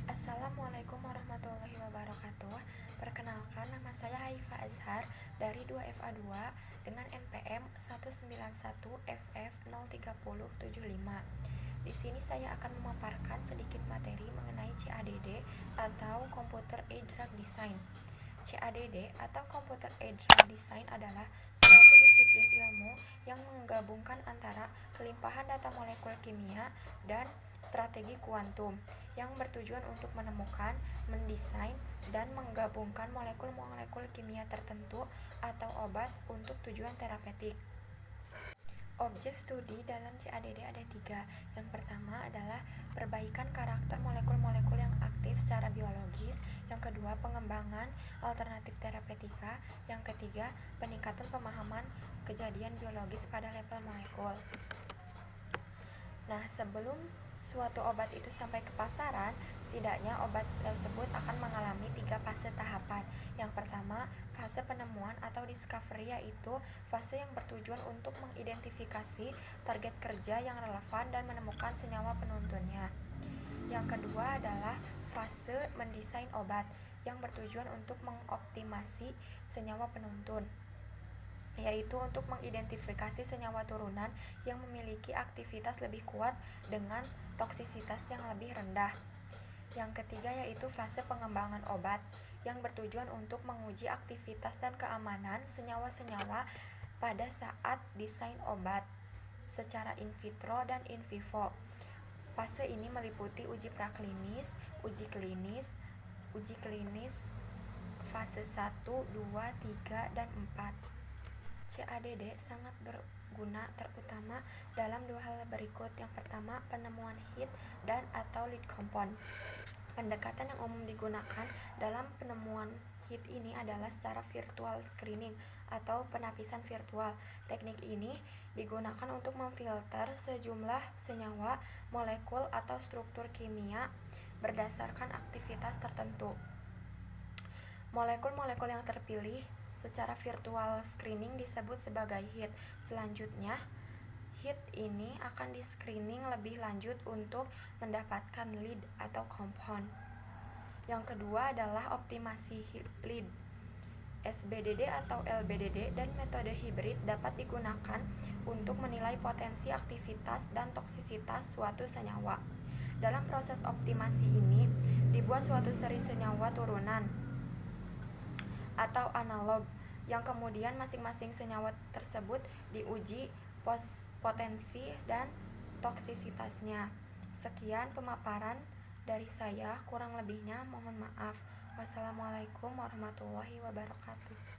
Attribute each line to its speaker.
Speaker 1: Assalamualaikum warahmatullahi wabarakatuh. Perkenalkan, nama saya Haifa Azhar dari 2FA2 dengan NPM 191FF03075. Di sini saya akan memaparkan sedikit materi mengenai CADD atau Computer Aided Drug Design. CADD atau Computer Aided Drug Design adalah suatu disiplin ilmu yang menggabungkan antara kelimpahan data molekul kimia dan strategi kuantum yang bertujuan untuk menemukan, mendesain, dan menggabungkan molekul-molekul kimia tertentu atau obat untuk tujuan terapeutik. Objek studi dalam CADD ada 3. Yang pertama adalah perbaikan karakter molekul-molekul yang aktif secara biologis. Yang kedua, pengembangan alternatif terapeutika. Yang ketiga, peningkatan pemahaman kejadian biologis pada level molekul. Nah, sebelum suatu obat itu sampai ke pasaran, setidaknya obat tersebut akan mengalami 3 fase tahapan. Yang pertama, fase penemuan atau discovery, yaitu fase yang bertujuan untuk mengidentifikasi target kerja yang relevan dan menemukan senyawa penuntunnya. Yang kedua adalah fase mendesain obat yang bertujuan untuk mengoptimasi senyawa penuntun, yaitu untuk mengidentifikasi senyawa turunan yang memiliki aktivitas lebih kuat dengan toksisitas yang lebih rendah. Yang ketiga yaitu fase pengembangan obat yang bertujuan untuk menguji aktivitas dan keamanan senyawa-senyawa pada saat desain obat secara in vitro dan in vivo. Fase ini meliputi uji praklinis, uji klinis, fase 1, 2, 3, dan 4. CADD sangat berguna terutama dalam 2 hal berikut. Yang pertama, penemuan hit dan atau lead compound. Pendekatan yang umum digunakan dalam penemuan hit ini adalah secara virtual screening atau penapisan virtual. Teknik ini digunakan untuk memfilter sejumlah senyawa, molekul, atau struktur kimia berdasarkan aktivitas tertentu. Molekul-molekul yang terpilih secara virtual screening disebut sebagai hit. Selanjutnya, hit ini akan di-screening lebih lanjut untuk mendapatkan lead atau compound. Yang kedua adalah optimasi lead. SBDD atau LBDD dan metode hibrid dapat digunakan untuk menilai potensi aktivitas dan toksisitas suatu senyawa. Dalam proses optimasi ini, dibuat suatu seri senyawa turunan atau analog yang kemudian masing-masing senyawa tersebut diuji potensi dan toksisitasnya. Sekian pemaparan dari saya, kurang lebihnya mohon maaf. Wassalamualaikum warahmatullahi wabarakatuh.